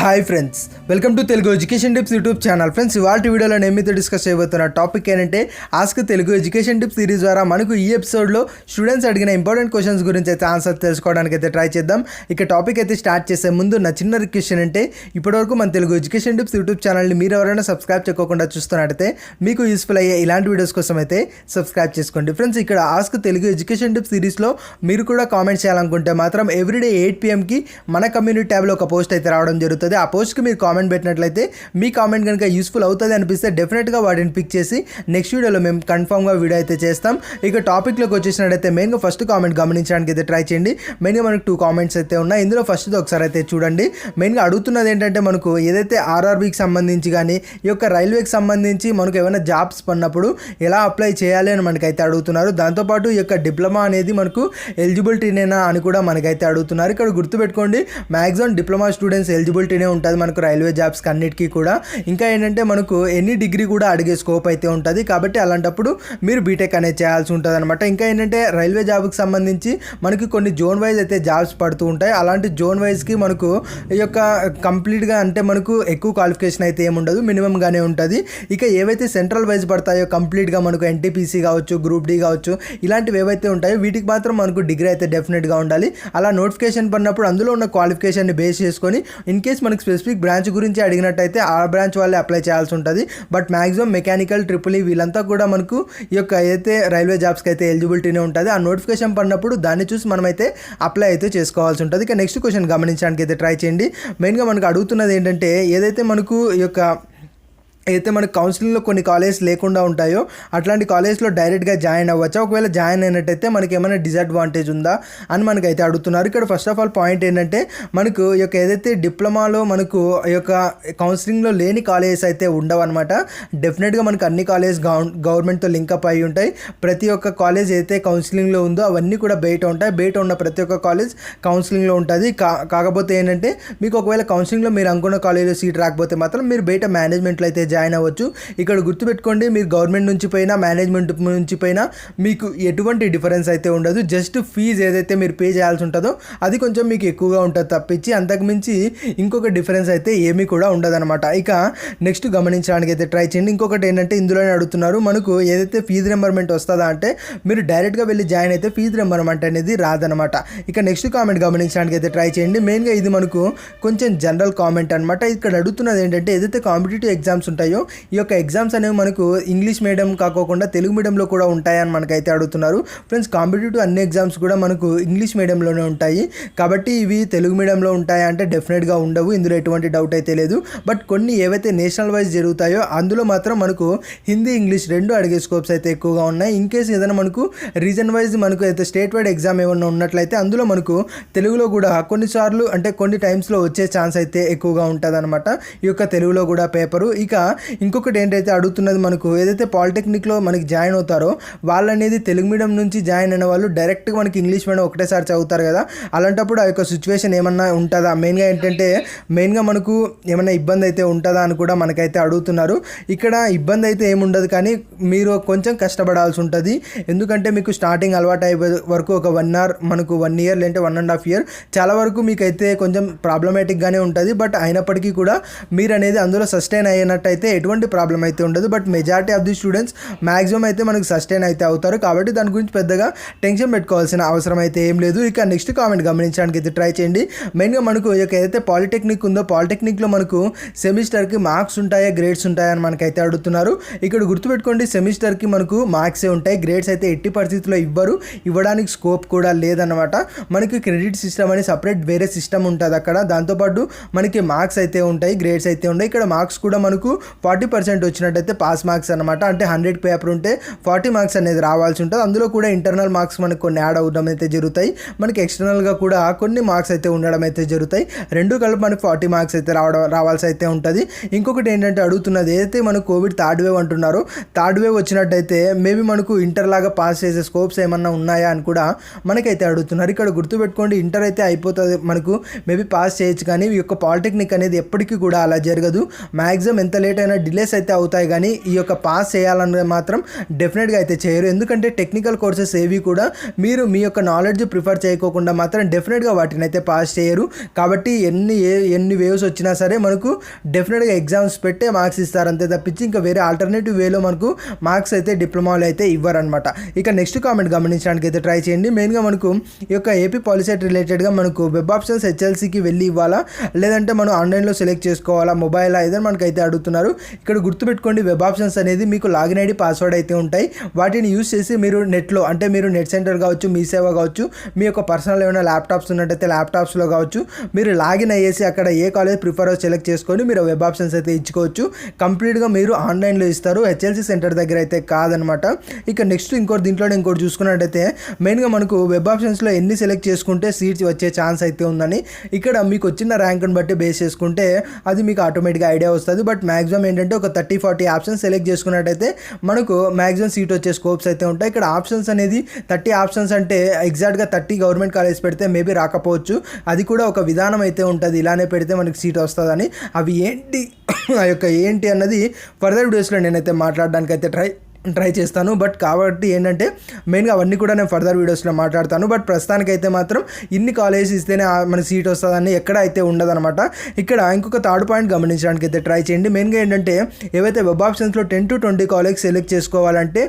Hi friends, welcome to Telugu education tips YouTube channel. Friends, ఇవాళ వీడియోలో నేను మీతో డిస్కస్ చేయబోతున్న టాపిక్ ఏంటంటే ask Telugu education tips series ద్వారా మనకు ఈ ఎపిసోడ్లో స్టూడెంట్స్ అడిగిన ఇంపార్టెంట్ క్వశ్చన్స్ గురించి అయితే ఆన్సర్ తెలుసుకోవడానికి అయితే ట్రై చేద్దాం. ఇక టాపిక్ అయితే స్టార్ట్ చేసే ముందు నా చిన్న రిక్వెస్ట్ ఏంటంటే ఇప్పటివరకు మన తెలుగు ఎడ్యుకేషన్ టిప్స్ యూట్యూబ్ ఛానల్ని మీరు ఎవరైనా సబ్స్క్రైబ్ చేసుకోకుండా చూస్తున్నట్టయితే మీకు యూస్ఫుల్ అయ్యే ఇలాంటి వీడియోస్ కోసం అయితే సబ్స్క్రైబ్ చేసుకోండి. ఫ్రెండ్స్, ఇక్కడ ఆస్క్ తెలుగు ఎడ్యుకేషన్ టిప్స్ సిరీస్లో మీరు కూడా కామెంట్ చేయాలనుకుంటే మాత్రం ఎవ్రీడే 8 PM మన కమ్యూనిటీ ట్యాబ్లో ఒక పోస్ట్ అయితే రావడం జరుగుతుంది. ఆ పోస్ట్కి మీరు కామెంట్ పెట్టినట్లయితే మీ కామెంట్ కనుక యూస్ఫుల్ అవుతుంది అనిపిస్తే డెఫినెట్గా వాటిని పిక్ చేసి నెక్స్ట్ వీడియోలో మేము కన్ఫామ్గా వీడియో అయితే చేస్తాం. ఇక టాపిక్లోకి వచ్చేసినట్టయితే మెయిన్గా ఫస్ట్ కామెంట్ గమనించడానికి అయితే ట్రై చేయండి. మెయిన్గా మనకు 2 కామెంట్స్ అయితే ఉన్నాయి. ఇందులో ఫస్ట్ ఒకసారి అయితే చూడండి. మెయిన్గా అడుగుతున్నది ఏంటంటే మనకు ఏదైతే ఆర్ఆర్బీకి సంబంధించి కానీ ఈ యొక్క రైల్వేకి సంబంధించి మనకు ఏమైనా జాబ్స్ పడినప్పుడు ఎలా అప్లై చేయాలి అని మనకైతే అడుగుతున్నారు. దాంతోపాటు ఈ యొక్క డిప్లొమా అనేది మనకు ఎలిజిబిలిటీనేనా అని కూడా మనకైతే అడుగుతున్నారు. ఇక్కడ గుర్తుపెట్టుకోండి, మ్యాక్సిమం డిప్లొమా స్టూడెంట్స్ ఎలిజిబిలిటీనే ఉంటుంది మనకు రైల్వే జాబ్స్కి అన్నిటికీ కూడా. ఇంకా ఏంటంటే మనకు ఎనీ డిగ్రీ కూడా అడిగే స్కోప్ అయితే ఉంటుంది. కాబట్టి అలాంటప్పుడు మీరు బీటెక్ అనేది చేయాల్సి ఉంటుంది అనమాట. ఇంకా ఏంటంటే రైల్వే జాబ్కి సంబంధించి మనకి కొన్ని జోన్ వైజ్ అయితే జాబ్స్ పడుతూ ఉంటాయి. అలాంటి జోన్ వైజ్కి మనకు ఈ యొక్క కంప్లీట్గా అంటే మనకు ఎక్కువ క్వాలిఫికేషన్ అయితే ఏముండదు, మినిమంగానే ఉంటుంది. ఇక ఏవైతే సెంట్రల్ వైజ్ పడతాయో కంప్లీట్గా మనకు ఎన్టీపీసీ కావచ్చు, గ్రూప్ డి కావచ్చు, ఇలాంటివి ఏవైతే ఉంటాయో వీటికి మాత్రం మనకు డిగ్రీ అయితే డెఫినెట్గా ఉండాలి. అలా నోటిఫికేషన్ పడినప్పుడు అందులో ఉన్న క్వాలిఫికేషన్ని బేస్ చేసుకొని ఇన్ కేస్ మనకు స్పెసిఫిక్ బ్రాంచ్ గురించి అడిగినట్టయితే ఆ బ్రాంచ్ వాళ్ళే అప్లై చేయాల్సి ఉంటుంది. But maximum mechanical, triple E వీళ్ళంతా కూడా మనకు ఈ యొక్క అయితే రైల్వే జాబ్స్కి అయితే ఎలిజిబిలిటీనే ఉంటుంది. ఆ నోటిఫికేషన్ పడినప్పుడు దాన్ని చూసి మనమైతే అప్లై అయితే చేసుకోవాల్సి ఉంటుంది. ఇక నెక్స్ట్ క్వశ్చన్ గమనించడానికి అయితే ట్రై చేయండి. మెయిన్గా మనకు అడుగుతున్నది ఏంటంటే ఏదైతే మనకు ఈ యొక్క అయితే మనకు కౌన్సిలింగ్లో కొన్ని కాలేజ్ లేకుండా ఉంటాయో అట్లాంటి కాలేజ్లో డైరెక్ట్గా జాయిన్ అవ్వచ్చా, ఒకవేళ జాయిన్ అయినట్టయితే మనకి ఏమైనా డిసడ్వాంటేజ్ ఉందా అని మనకైతే అడుగుతున్నారు. ఇక్కడ ఫస్ట్ ఆఫ్ ఆల్ పాయింట్ ఏంటంటే మనకు ఈ యొక్క ఏదైతే డిప్లొమాలో మనకు ఈ యొక్క కౌన్సిలింగ్లో లేని కాలేజెస్ అయితే ఉండవు అనమాట. డెఫినెట్గా మనకు అన్ని కాలేజ్ గవర్నమెంట్తో లింకప్ అయి ఉంటాయి. ప్రతి ఒక్క కాలేజ్ అయితే కౌన్సిలింగ్లో ఉందో అవన్నీ కూడా బయట ఉంటాయి. బయట ఉన్న ప్రతి ఒక్క కాలేజ్ కౌన్సిలింగ్లో ఉంటుంది. కాకపోతే ఏంటంటే మీకు ఒకవేళ కౌన్సిలింగ్లో మీరు అనుకున్న కాలేజ్లో సీట్ రాకపోతే మాత్రం మీరు బయట మేనేజ్మెంట్లో అయితే జాయిన్ అవ్వచ్చు. ఇక్కడ గుర్తుపెట్టుకోండి, మీరు గవర్నమెంట్ నుంచి పోయినా మేనేజ్మెంట్ నుంచి పోయినా మీకు ఎటువంటి డిఫరెన్స్ అయితే ఉండదు. జస్ట్ ఫీజు ఏదైతే మీరు పే చేయాల్సి ఉంటుందో అది కొంచెం మీకు ఎక్కువగా ఉంటుంది తప్పించి అంతకుమించి ఇంకొక డిఫరెన్స్ అయితే ఏమీ కూడా ఉండదన్నమాట. ఇక నెక్స్ట్ గమనించడానికి అయితే ట్రై చేయండి. ఇంకొకటి ఏంటంటే ఇందులోనే అడుగుతున్నారు మనకు ఏదైతే ఫీజు రింబర్మెంట్ వస్తుందా అంటే మీరు డైరెక్ట్గా వెళ్ళి జాయిన్ అయితే ఫీజు రింబర్మెంట్ అనేది రాదనమాట. ఇక నెక్స్ట్ కామెంట్ గమనించడానికి అయితే ట్రై చేయండి. మెయిన్గా ఇది మనకు కొంచెం జనరల్ కామెంట్ అనమాట. ఇక్కడ అడుగుతున్నది ఏంటంటే ఏదైతే కాంపిటేటివ్ ఎగ్జామ్స్ ఉంటాయో ఈ యొక్క ఎగ్జామ్స్ అనేవి మనకు ఇంగ్లీష్ మీడియం కాకోకుండా తెలుగు మీడియంలో కూడా ఉంటాయని మనకైతే అడుగుతున్నారు. ఫ్రెండ్స్, కాంపిటేటివ్ అన్ని ఎగ్జామ్స్ కూడా మనకు ఇంగ్లీష్ మీడియంలోనే ఉంటాయి. కాబట్టి ఇవి తెలుగు మీడియంలో ఉంటాయా అంటే డెఫినెట్గా ఉండవు, ఇందులో ఎటువంటి డౌట్ అయితే లేదు. బట్ కొన్ని ఏవైతే నేషనల్ వైజ్ జరుగుతాయో అందులో మాత్రం మనకు హిందీ, ఇంగ్లీష్ రెండు అడిగే స్కోప్స్ అయితే ఎక్కువగా ఉన్నాయి. ఇన్ కేసు ఏదైనా మనకు రీజన్ వైజ్ మనకు అయితే స్టేట్ వైడ్ ఎగ్జామ్ ఏమన్నా ఉన్నట్లయితే అందులో మనకు తెలుగులో కూడా కొన్నిసార్లు అంటే కొన్ని టైమ్స్లో వచ్చే ఛాన్స్ అయితే ఎక్కువగా ఉంటుంది అనమాట ఈ యొక్క తెలుగులో కూడా పేపరు. ఇక ఇంకొకటి ఏంటైతే అడుగుతున్నది మనకు ఏదైతే పాలిటెక్నిక్లో మనకి జాయిన్ అవుతారో వాళ్ళు అనేది తెలుగు మీడియం నుంచి జాయిన్ అయిన వాళ్ళు డైరెక్ట్గా మనకి ఇంగ్లీష్ మీడియం ఒకటేసారి చదువుతారు కదా, అలాంటప్పుడు ఆ యొక్క సిచ్యువేషన్ ఏమన్నా ఉంటుందా, మెయిన్గా మనకు ఏమన్నా ఇబ్బంది అయితే ఉంటుందా అని కూడా మనకైతే అడుగుతున్నారు. ఇక్కడ ఇబ్బంది అయితే ఏముండదు, కానీ మీరు కొంచెం కష్టపడాల్సి ఉంటుంది. ఎందుకంటే మీకు స్టార్టింగ్ అలవాటు అయ్యే వరకు ఒక 1 year మనకు 1 year లేదంటే 1.5 year చాలా వరకు మీకైతే కొంచెం ప్రాబ్లమేటిక్గానే ఉంటుంది. బట్ అయినప్పటికీ కూడా మీరు అనేది అందులో సస్టైన్ అయినట్టయితే ఎటువంటి ప్రాబ్లం అయితే ఉండదు. But majority of the students maximum అయితే మనకు సస్టైన్ అయితే అవుతారు. కాబట్టి దాని గురించి పెద్దగా టెన్షన్ పెట్టుకోవాల్సిన అవసరం అయితే ఏం లేదు. ఇక నెక్స్ట్ కామెంట్ గమనించడానికి అయితే ట్రై చేయండి. మెయిన్గా మనకు ఏదైతే పాలిటెక్నిక్ ఉందో పాలిటెక్నిక్లో మనకు సెమిస్టర్కి మార్క్స్ ఉంటాయా, గ్రేడ్స్ ఉంటాయా అని మనకైతే అడుగుతున్నారు. ఇక్కడ గుర్తుపెట్టుకోండి, సెమిస్టర్కి మనకు మార్క్సే ఉంటాయి, గ్రేడ్స్ అయితే ఎట్టి పరిస్థితుల్లో ఇవ్వడానికి స్కోప్ కూడా లేదన్నమాట. మనకి క్రెడిట్ సిస్టమ్ అని సపరేట్ వేరే సిస్టమ్ ఉంటుంది అక్కడ. దాంతోపాటు మనకి మార్క్స్ అయితే ఉంటాయి, గ్రేడ్స్ అయితే ఉన్నాయి. ఇక్కడ మార్క్స్ కూడా మనకు 40% వచ్చినట్టయితే పాస్ మార్క్స్ అనమాట. అంటే 100 పేపర్ ఉంటే 40 మార్క్స్ అనేది రావాల్సి ఉంటుంది. అందులో కూడా ఇంటర్నల్ మార్క్స్ మనకు కొన్ని యాడ్ అవ్వడం అయితే జరుగుతాయి. మనకి ఎక్స్టర్నల్గా కూడా కొన్ని మార్క్స్ అయితే ఉండడం అయితే జరుగుతాయి. రెండు కలిపి మనకు 40 మార్క్స్ అయితే రావాల్సి అయితే ఉంటుంది. ఇంకొకటి ఏంటంటే అడుగుతున్నది ఏదైతే మనకు కోవిడ్ థర్డ్ వేవ్ అంటున్నారో థర్డ్ వేవ్ వచ్చినట్టయితే మేబీ మనకు ఇంటర్ లాగా పాస్ చేసే స్కోప్స్ ఏమన్నా ఉన్నాయా అని కూడా మనకైతే అడుగుతున్నారు. ఇక్కడ గుర్తుపెట్టుకోండి, ఇంటర్ అయితే అయిపోతుంది మనకు మేబీ పాస్ చేయొచ్చు, కానీ ఈ యొక్క పాలిటెక్నిక్ అనేది ఎప్పటికీ కూడా అలా జరగదు. మ్యాక్సిమం ఎంత లేట్ లేట్ అయినా డిలేస్ అయితే అవుతాయి, కానీ ఈ యొక్క పాస్ చేయాలని మాత్రం డెఫినెట్గా అయితే చేయరు. ఎందుకంటే టెక్నికల్ కోర్సెస్ ఏవి కూడా మీరు మీ యొక్క నాలెడ్జ్ ప్రిఫర్ చేయకోకుండా మాత్రం డెఫినెట్గా వాటిని అయితే పాస్ చేయరు. కాబట్టి ఎన్ని వేవ్స్ వచ్చినా సరే మనకు డెఫినెట్గా ఎగ్జామ్స్ పెట్టే మార్క్స్ ఇస్తారు అంతే తప్పించి ఇంకా వేరే ఆల్టర్నేటివ్ వేలో మనకు మార్క్స్ అయితే డిప్లొమాలో అయితే ఇవ్వరనమాట. ఇక నెక్స్ట్ కామెంట్ గమనించడానికి అయితే ట్రై చేయండి. మెయిన్గా మనకు ఈ యొక్క ఏపీ పాలిసెట్ రిలేటెడ్గా మనకు వెబ్ ఆప్షన్స్ హెచ్ఎల్సీకి వెళ్ళి ఇవ్వాలా, లేదంటే మనం ఆన్లైన్లో సెలెక్ట్ చేసుకోవాలా, మొబైల్ ఏదైనా మనకైతే అడుగుతున్నారు. ఇక్కడ గుర్తుపెట్టుకోండి, వెబ్ ఆప్షన్స్ అనేది మీకు లాగిన్ ఐడి పాస్వర్డ్ అయితే ఉంటాయి. వాటిని యూజ్ చేసి మీరు నెట్లో అంటే మీరు నెట్ సెంటర్ కావచ్చు, మీ సేవ కావచ్చు, మీ యొక్క పర్సనల్ ఏమైనా ల్యాప్టాప్స్ ఉన్నట్టయితే ల్యాప్టాప్స్లో కావచ్చు మీరు లాగిన్ అయ్యేసి అక్కడ ఏ కాలేజ్ ప్రిఫర్ సెలెక్ట్ చేసుకొని మీరు వెబ్ ఆప్షన్స్ అయితే ఇచ్చుకోవచ్చు. కంప్లీట్గా మీరు ఆన్లైన్లో ఇస్తారు, హెచ్ఎల్సీ సెంటర్ దగ్గర అయితే కాదనమాట. ఇక నెక్స్ట్ ఇంకోటి చూసుకున్నట్టయితే మెయిన్గా మనకు వెబ్ ఆప్షన్స్లో ఎన్ని సెలెక్ట్ చేసుకుంటే సీట్స్ వచ్చే ఛాన్స్ అయితే ఉందని ఇక్కడ మీకు వచ్చిన ర్యాంక్ని బట్టి బేస్ చేసుకుంటే అది మీకు ఆటోమేటిక్గా ఐడియా వస్తుంది. బట్ మ్యాక్సిమం ఏంటంటే ఒక 30-40 ఆప్షన్స్ సెలెక్ట్ చేసుకున్నట్టయితే మనకు మ్యాక్సిమం సీట్ వచ్చే స్కోప్స్ అయితే ఉంటాయి. ఇక్కడ ఆప్షన్స్ అనేది 30 ఆప్షన్స్ అంటే ఎగ్జాక్ట్గా 30 గవర్నమెంట్ కాలేజ్ పెడితే మేబీ రాకపోవచ్చు, అది కూడా ఒక విధానం అయితే ఉంటుంది, ఇలానే పెడితే మనకి సీట్ వస్తుందని. అవి ఏంటి ఆ యొక్క ఏంటి అన్నది ఫర్దర్ వీడియోస్లో నేనైతే మాట్లాడడానికి అయితే ట్రై చేస్తాను. బట్ కాబట్టి ఏంటంటే మెయిన్గా అవన్నీ కూడా నేను ఫర్దర్ వీడియోస్లో మాట్లాడతాను. బట్ ప్రస్తుతానికైతే మాత్రం ఇన్ని కాలేజెస్ ఇస్తేనే మన సీట్ వస్తుందని ఎక్కడ అయితే ఉండదన్నమాట. ఇక్కడ ఇంకొక థర్డ్ పాయింట్ గమనించడానికి అయితే ట్రై చేయండి. మెయిన్గా ఏంటంటే ఏవైతే వెబ్ ఆప్షన్స్లో 10 to 20 కాలేజ్ సెలెక్ట్ చేసుకోవాలంటే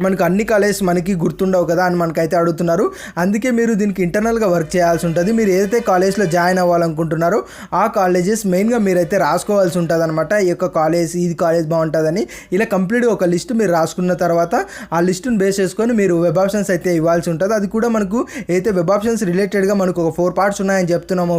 మనకు అన్ని కాలేజెస్ మనకి గుర్తుండవు కదా అని మనకైతే అడుగుతున్నారు. అందుకే మీరు దీనికి ఇంటర్నల్గా వర్క్ చేయాల్సి ఉంటుంది. మీరు ఏదైతే కాలేజ్లో జాయిన్ అవ్వాలనుకుంటున్నారో ఆ కాలేజెస్ మెయిన్గా మీరైతే రాసుకోవాల్సి ఉంటుంది అనమాట. ఈ యొక్క కాలేజ్ ఇది కాలేజ్ బాగుంటుందని ఇలా కంప్లీట్గా ఒక లిస్ట్ మీరు రాసుకున్న తర్వాత ఆ లిస్టును బేస్ చేసుకొని మీరు వెబ్ ఆప్షన్స్ అయితే ఇవ్వాల్సి ఉంటుంది. అది కూడా మనకు అయితే వెబ్ ఆప్షన్స్ రిలేటెడ్గా మనకు ఒక 4 parts ఉన్నాయని చెప్తున్నాము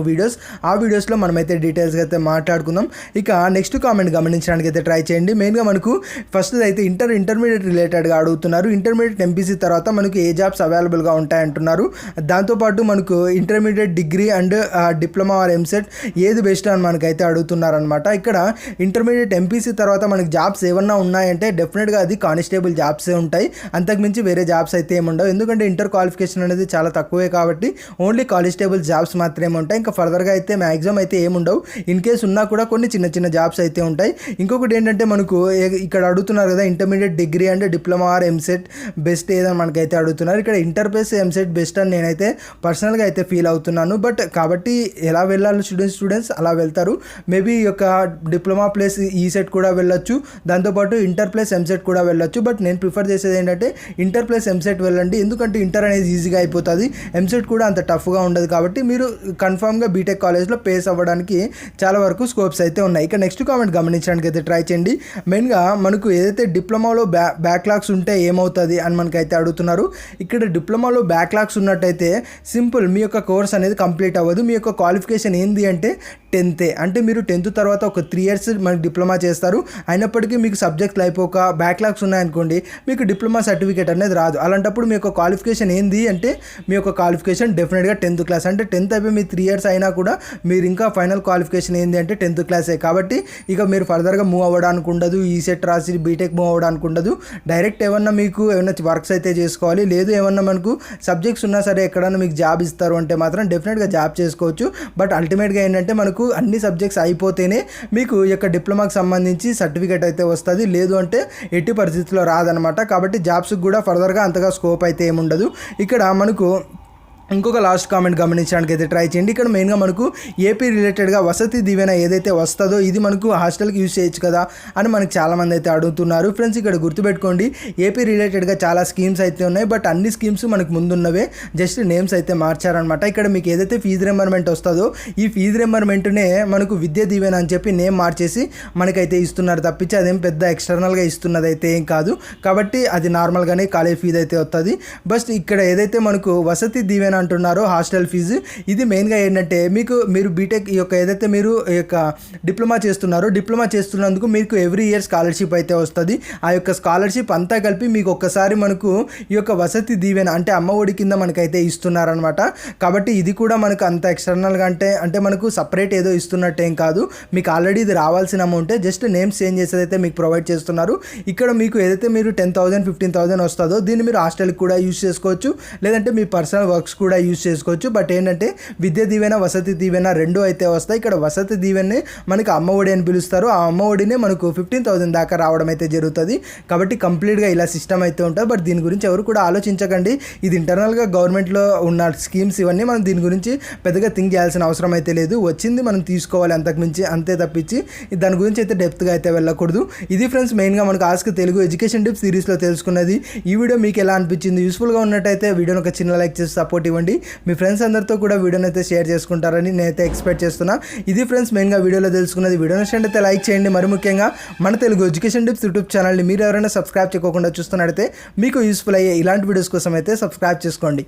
ఆ వీడియోస్లో మనమైతే డీటెయిల్స్గా అయితే మాట్లాడుకుందాం. ఇక నెక్స్ట్ కామెంట్ గమనించడానికి అయితే ట్రై చేయండి. మెయిన్గా మనకు ఫస్ట్ అయితే ఇంటర్మీడియట్ రిలేటెడ్గా అడుగుతున్నారు. ఇంటర్మీడియట్ ఎంపీసీ తర్వాత మనకు ఏ జాబ్స్ అవైలబుల్గా ఉంటాయంటున్నారు. దాంతోపాటు మనకు intermediate degree and diploma or EAMCET ఏది బెస్ట్ అని మనకైతే అడుగుతున్నారనమాట. ఇక్కడ ఇంటర్మీడియట్ ఎంపీసీ తర్వాత మనకి జాబ్స్ ఏమన్నా ఉన్నాయంటే డెఫినెట్గా అది కానిస్టేబుల్ జాబ్సే ఉంటాయి, అంతకుమించి వేరే జాబ్స్ అయితే ఏముండవు. ఎందుకంటే ఇంటర్ క్వాలిఫికేషన్ అనేది చాలా తక్కువే కాబట్టి ఓన్లీ కానిస్టేబుల్ జాబ్స్ మాత్రమే ఉంటాయి. ఇంకా ఫర్దర్గా అయితే మ్యాక్సిమం అయితే ఏముండవు. ఇన్ కేస్ ఉన్నా కూడా కొన్ని చిన్న జాబ్స్ అయితే ఉంటాయి. ఇంకొకటి ఏంటంటే మనకు ఇక్కడ అడుగుతున్నారు కదా intermediate degree and diploma or EAMCET best ఏదని మనకైతే అడుగుతున్నారు. ఇక్కడ ఇంటర్ ప్లస్ ఎంసెట్ బెస్ట్ అని నేనైతే పర్సనల్గా అయితే ఫీల్ అవుతున్నాను. బట్ కాబట్టి ఎలా వెళ్ళాలి స్టూడెంట్స్ అలా వెళ్తారు. మేబీ ఈ యొక్క డిప్లొమా ప్లస్ ఈసెట్ కూడా వెళ్ళొచ్చు, దాంతోపాటు ఇంటర్ ప్లస్ ఎంసెట్ కూడా వెళ్ళొచ్చు. బట్ నేను ప్రిఫర్ చేసేది ఏంటంటే ఇంటర్ ప్లస్ ఎంసెట్ వెళ్ళండి. ఎందుకంటే ఇంటర్ అనేది ఈజీగా అయిపోతుంది, ఎంసెట్ కూడా అంత టఫ్గా ఉండదు. కాబట్టి మీరు కన్ఫామ్గా బీటెక్ కాలేజ్లో పేస్ అవ్వడానికి చాలా వరకు స్కోప్స్ అయితే ఉన్నాయి. ఇక నెక్స్ట్ కామెంట్ గమనించడానికి అయితే ట్రై చేయండి. మెయిన్గా మనకు ఏదైతే డిప్లొమాలో బ్యాక్లాగ్స్ ఉంటే ఏమవుతుంది అని మనకైతే అడుగుతున్నారు. ఇక్కడ డిప్లొమాలో బ్యాక్లాగ్స్ ఉన్నట్టయితే సింపుల్, మీ యొక్క కోర్స్ అనేది కంప్లీట్ అవ్వదు. మీ యొక్క క్వాలిఫికేషన్ ఏంది అంటే 10th అంటే మీరు 10th తర్వాత ఒక 3 years మనకి డిప్లొమా చేస్తారు. అయినప్పటికీ మీకు సబ్జెక్టులు అయిపోక బ్యాక్లాగ్స్ ఉన్నాయనుకోండి, మీకు డిప్లొమా సర్టిఫికేట్ అనేది రాదు. అలాంటప్పుడు మీ యొక్క క్వాలిఫికేషన్ ఏంది అంటే మీ యొక్క క్వాలిఫికేషన్ డెఫినెట్గా 10th క్లాస్. అంటే 10th అయిపోయి మీ 3 years అయినా కూడా మీరు ఇంకా ఫైనల్ క్వాలిఫికేషన్ ఏంది అంటే 10th క్లాసే. కాబట్టి ఇక మీరు ఫర్దర్గా మూవ్ అవ్వడానికి ఉండదు, ఈ సెట్ రాసి బీటెక్ మూవ్ అవ్వడానికి ఉండదు. డైరెక్ట్ ఏమన్నా మీకు ఏమైనా వర్క్స్ అయితే చేసుకోవాలి, లేదు ఏమన్నా మనకు సబ్జెక్ట్స్ ఉన్నా సరే ఎక్కడన్నా మీకు జాబ్ ఇస్తారు అంటే మాత్రం డెఫినెట్గా జాబ్ చేసుకోవచ్చు. బట్ అల్టిమేట్గా ఏంటంటే మనకు అన్ని సబ్జెక్ట్స్ అయిపోతేనే మీకు ఈ యొక్క డిప్లొమాకి సంబంధించి సర్టిఫికేట్ అయితే వస్తుంది, లేదు అంటే ఎట్టి పరిస్థితుల్లో రాదనమాట. కాబట్టి జాబ్స్కి కూడా ఫర్దర్గా అంతగా స్కోప్ అయితే ఏముండదు. ఇక్కడ మనకు ఇంకొక లాస్ట్ కామెంట్ గమనించడానికి అయితే ట్రై చేయండి. ఇక్కడ మెయిన్గా మనకు ఏపీ రిలేటెడ్గా వసతి దీవెన ఏదైతే వస్తుందో ఇది మనకు హాస్టల్కి యూజ్ చేయొచ్చు కదా అని మనకు చాలామంది అయితే అడుగుతున్నారు. ఫ్రెండ్స్ ఇక్కడ గుర్తుపెట్టుకోండి, ఏపీ రిలేటెడ్గా చాలా స్కీమ్స్ అయితే ఉన్నాయి. బట్ అన్ని స్కీమ్స్ మనకు ముందున్నవే, జస్ట్ నేమ్స్ అయితే మార్చారనమాట. ఇక్కడ మీకు ఏదైతే ఫీజు రింబర్మెంట్ వస్తుందో ఈ ఫీజు రింబర్మెంట్నే మనకు విద్యా దీవెన అని చెప్పి నేమ్ మార్చేసి మనకైతే ఇస్తున్నారు తప్పించి అదేం పెద్ద ఎక్స్టర్నల్గా ఇస్తున్నది అయితే ఏం కాదు. కాబట్టి అది నార్మల్గానే కాలేజ్ ఫీజు అయితే వస్తుంది. బట్ ఇక్కడ ఏదైతే మనకు వసతి దీవెన అంటున్నారో హాస్టల్ ఫీజు, ఇది మెయిన్గా ఏంటంటే మీరు బీటెక్ ఈ యొక్క ఏదైతే మీరు ఈ యొక్క డిప్లొమా చేస్తున్నందుకు మీకు ఎవ్రీ ఇయర్ స్కాలర్షిప్ అయితే వస్తుంది. ఆ యొక్క స్కాలర్షిప్ అంతా కలిపి మీకు ఒక్కసారి మనకు ఈ యొక్క వసతి దీవెన అంటే అమ్మ ఒడి కింద మనకైతే ఇస్తున్నారనమాట. కాబట్టి ఇది కూడా మనకు అంత ఎక్స్టర్నల్గా అంటే మనకు సపరేట్ ఏదో ఇస్తున్నట్టేం కాదు. మీకు ఆల్రెడీ ఇది రావాల్సిన అమౌంటే, జస్ట్ నేమ్స్ చేంజ్ చేసేది అయితే మీకు ప్రొవైడ్ చేస్తున్నారు. ఇక్కడ మీకు ఏదైతే మీరు 10,000 15,000 వస్తుందో దీన్ని మీరు హాస్టల్కి కూడా యూజ్ చేసుకోవచ్చు, లేదంటే మీ పర్సనల్ వర్క్స్ కూడా యూజ్ చేసుకోవచ్చు. బట్ ఏంటంటే విద్యా దీవెన వసతి దీవెన రెండు అయితే వస్తాయి. ఇక్కడ వసతి దీవెనే మనకి అమ్మఒడి అని పిలుస్తారు. ఆ అమ్మఒడినే మనకు 15,000 దాకా రావడం అయితే జరుగుతుంది. కాబట్టి కంప్లీట్గా ఇలా సిస్టమ్ అయితే ఉంటుంది. బట్ దీని గురించి ఎవరు కూడా ఆలోచించకండి. ఇది ఇంటర్నల్గా గవర్నమెంట్లో ఉన్న స్కీమ్స్ ఇవన్నీ మనం దీని గురించి పెద్దగా థింక్ చేయాల్సిన అవసరం అయితే లేదు. వచ్చింది మనం తీసుకోవాలి, అంతకుమించి అంతే తప్పించి దాని గురించి అయితే డెప్త్గా అయితే వెళ్ళకూడదు. ఇది ఫ్రెండ్స్ మెయిన్గా మనకు ఆస్క్ తెలుగు ఎడ్యుకేషన్ టిప్స్ సిరీస్లో తెలుసుకున్నది. ఈ వీడియో మీకు ఎలా అనిపించింది? యూస్ఫుల్గా ఉన్నట్టయితే వీడియోని ఒక చిన్న లైక్ చేసి సపోర్ట్ ఇవ్వండి. మీ ఫ్రెండ్స్ అందరితో కూడా వీడియోని అయితే షేర్ చేసుకుంటారని నేనైతే ఎక్స్పెక్ట్ చేస్తున్నా. ఇది ఫ్రెండ్స్ మెయిన్గా వీడియోలో తెలుసుకున్నది. వీడియో నచ్చినట్లయితే లైక్ చేయండి. మరి ముఖ్యంగా మన తెలుగు ఎడ్యుకేషన్ టిప్స్ యూట్యూబ్ ఛానల్ని మీరు ఎవరైనా సబ్స్క్రైబ్ చేయకుండా చూస్తున్నట్టయితే మీకు యూస్ఫుల్ అయ్యే ఇలాంటి వీడియోస్ కోసం అయితే సబ్స్క్రైబ్ చేసుకోండి.